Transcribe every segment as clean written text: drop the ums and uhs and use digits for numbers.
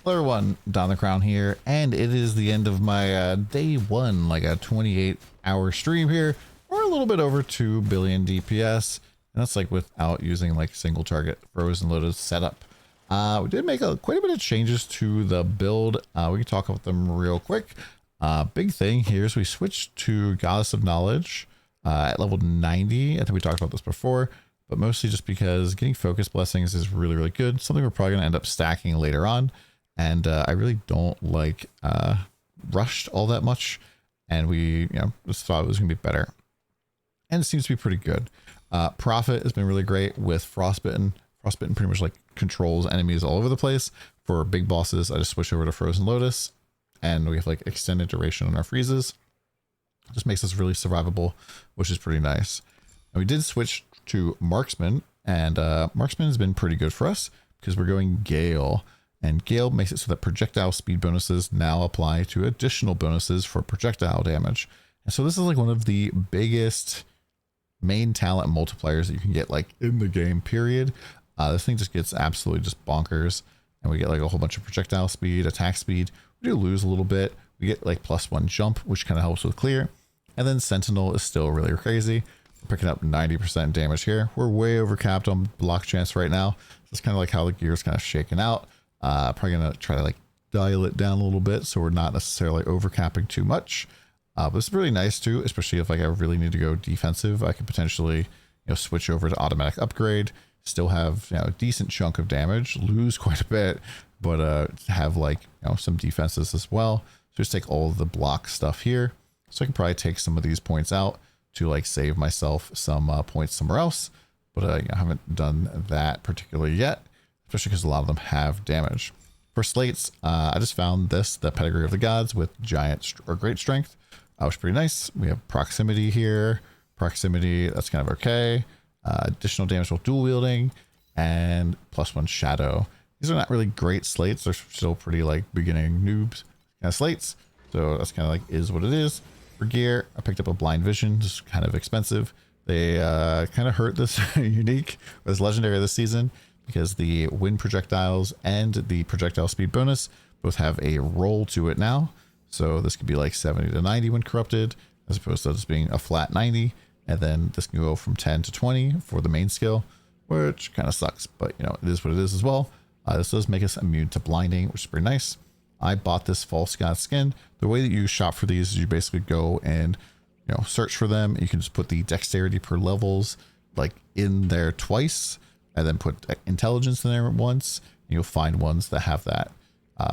Hello everyone, DonTheCrown here, and it is the end of my day one, like a 28-hour stream here. We're a little bit over 2 billion DPS, and that's like without using like single target frozen loaded setup. We did make quite a bit of changes to the build. We can talk about them real quick. Big thing here is we switched to Goddess of Knowledge at level 90. I think we talked about this before, but mostly just because getting focus blessings is really, really good. Something we're probably going to end up stacking later on. And I really don't like rushed all that much. And we, just thought it was going to be better. And it seems to be pretty good. Prophet has been really great with Frostbitten. Frostbitten pretty much like controls enemies all over the place. For big bosses, I just switch over to Frozen Lotus. And we have like extended duration on our freezes. It just makes us really survivable, which is pretty nice. And we did switch to Marksman. And Marksman has been pretty good for us because we're going Gale. And Gale makes it so that projectile speed bonuses now apply to additional bonuses for projectile damage. And so this is like one of the biggest main talent multipliers that you can get like in the game, period. This thing just gets absolutely just bonkers. And we get like a whole bunch of projectile speed, attack speed. We do lose a little bit. We get like +1 jump, which kind of helps with clear. And then Sentinel is still really crazy. We're picking up 90% damage here. We're way over capped on block chance right now. It's kind of like how the gear is kind of shaking out. Probably gonna try to like dial it down a little bit so we're not necessarily overcapping too much. But it's really nice too, especially if like I really need to go defensive. I could potentially switch over to automatic upgrade, still have a decent chunk of damage, lose quite a bit, but have like some defenses as well. So just take all of the block stuff here. So I can probably take some of these points out to like save myself some points somewhere else. But I haven't done that particularly yet, especially because a lot of them have damage. For slates, I just found the Pedigree of the Gods with giant or great strength, which is pretty nice. We have proximity here. Proximity, that's kind of okay. Additional damage while dual wielding, and +1 shadow. These are not really great slates. They're still pretty like beginning noobs kind of slates. So that's kind of like is what it is. For gear, I picked up a blind vision, just kind of expensive. They kind of hurt this unique, or this legendary this season, because the wind projectiles and the projectile speed bonus both have a roll to it now. So this could be like 70 to 90 when corrupted, as opposed to just being a flat 90. And then this can go from 10 to 20 for the main skill, which kind of sucks, but it is what it is as well. This does make us immune to blinding, which is pretty nice. I bought this false god skin. The way that you shop for these is you basically go and search for them. You can just put the dexterity per levels like in there twice, and then put intelligence in there once. You'll find ones that have that,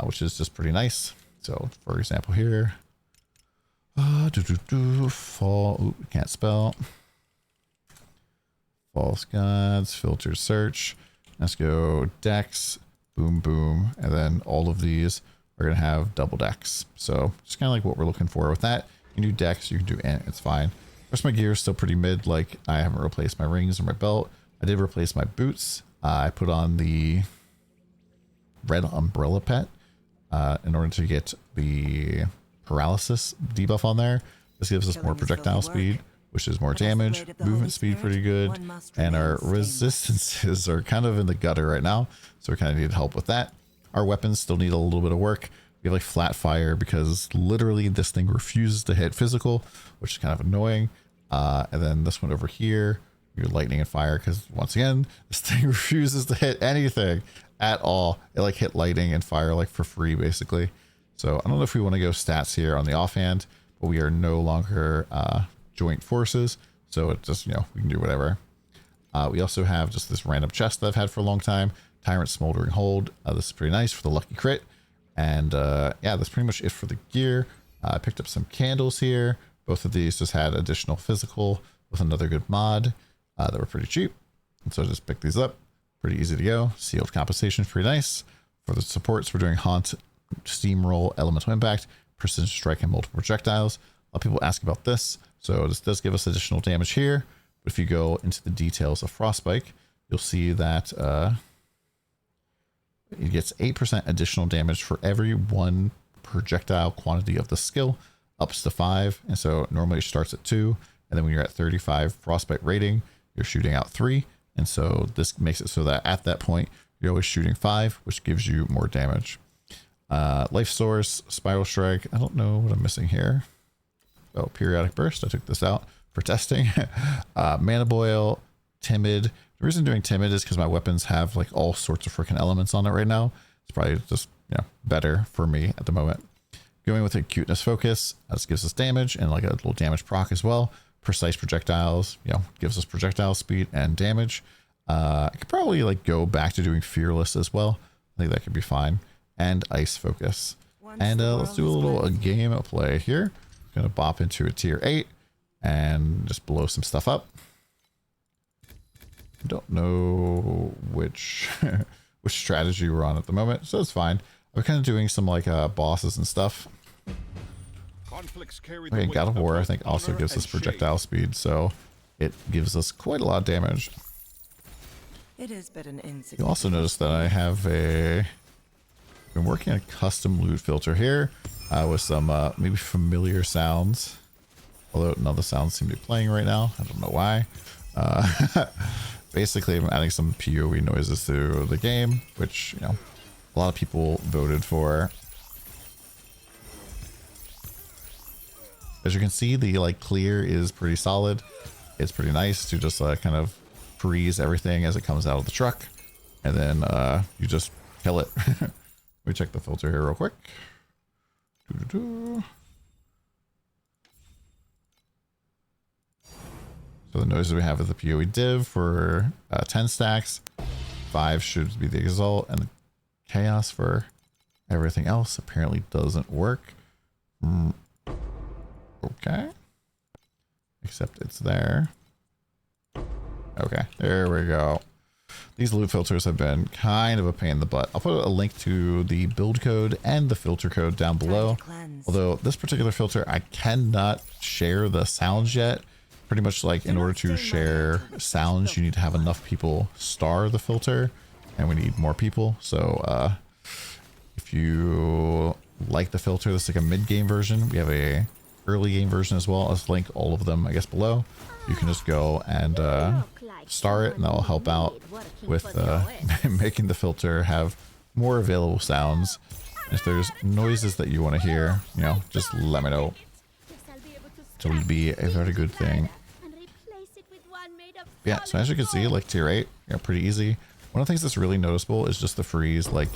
which is just pretty nice. So for example here, can't spell. False gods, filter search. Let's go dex, boom, boom. And then all of these are going to have double dex. So just kind of like what we're looking for with that. You can do dex, you can do int, it's fine. The rest of my gear is still pretty mid. Like I haven't replaced my rings or my belt. I did replace my boots. I put on the red umbrella pet in order to get the paralysis debuff on there. This gives us more projectile speed, which is more damage, movement speed pretty good, and our resistances are kind of in the gutter right now, so we kind of need help with that. Our weapons still need a little bit of work. We have like flat fire because literally this thing refuses to hit physical, which is kind of annoying. And then this one over here, your lightning and fire, because once again this thing refuses to hit anything at all. It like hit lightning and fire like for free basically. So I don't know if we want to go stats here on the offhand, but we are no longer joint forces, so it just we can do whatever. We also have just this random chest that I've had for a long time, Tyrant Smoldering Hold. This is pretty nice for the lucky crit. And yeah, that's pretty much it for the gear. I picked up some candles here. Both of these just had additional physical with another good mod that were pretty cheap. And so I just picked these up. Pretty easy to go. Sealed compensation is pretty nice. For the supports, we're doing Haunt, Steamroll, Elemental Impact, Precision Strike, and multiple projectiles. A lot of people ask about this. So this does give us additional damage here. But if you go into the details of Frostbite, you'll see that it gets 8% additional damage for every 1 projectile quantity of the skill, ups to 5. And so normally it starts at 2. And then when you're at 35 Frostbite rating, you're shooting out 3. And so this makes it so that at that point, you're always shooting 5, which gives you more damage. Life Source, Spiral Strike. I don't know what I'm missing here. Oh, Periodic Burst. I took this out for testing. Mana Boil, Timid. The reason I'm doing Timid is because my weapons have like all sorts of freaking elements on it right now. It's probably just, you know, better for me at the moment. Going with a Cuteness Focus. This gives us damage and like a little damage proc as well. Precise Projectiles, you know, gives us projectile speed and damage. I could probably like go back to doing Fearless as well. I think that could be fine. And Ice Focus. And let's do a little game play here. Gonna bop into a tier 8 and just blow some stuff up. Don't know which which strategy we're on at the moment, so it's fine. I'm kind of doing some like bosses and stuff. Okay, God of War I think also gives us projectile speed, so it gives us quite a lot of damage. You'll also notice that I have been working on a custom loot filter here with some maybe familiar sounds. Although none of the sounds seem to be playing right now. I don't know why. Basically, I'm adding some PoE noises to the game, which, you know, a lot of people voted for. As you can see, the like clear is pretty solid. It's pretty nice to just kind of freeze everything as it comes out of the truck, and then you just kill it. Let me check the filter here real quick. So the noises we have is the PoE div for 10 stacks. 5 should be the exalt, and the chaos for everything else apparently doesn't work. Okay. Except it's there. Okay, there we go. These loot filters have been kind of a pain in the butt. I'll put a link to the build code and the filter code down below. Although this particular filter, I cannot share the sounds yet. Pretty much like in order to share sounds, you need to have enough people star the filter, and we need more people. So if you like the filter, this is like a mid-game version. We have a early game version as well. I'll just link all of them, I guess, below. You can just go and star it, and that will help out with making the filter have more available sounds. If there's noises that you want to hear, you know, just let me know. It will be a very good thing. Yeah, so as you can see, like tier 8, you know, pretty easy. One of the things that's really noticeable is just the freeze, like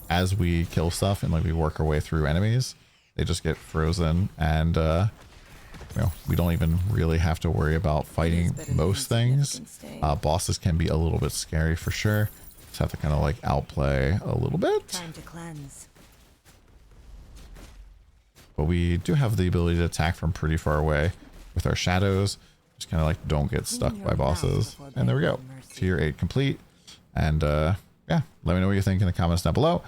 as we kill stuff and like we work our way through enemies, they just get frozen, and you know, we don't even really have to worry about fighting most things. Bosses can be a little bit scary for sure. Just have to kind of like outplay a little bit. Time to cleanse. But we do have the ability to attack from pretty far away with our shadows. Just kind of like don't get stuck by bosses. And there we go. Tier 8 complete. And yeah, let me know what you think in the comments down below.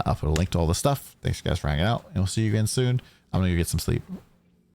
I'll put a link to all the stuff. Thanks guys for hanging out, and we'll see you again soon. I'm gonna go get some sleep.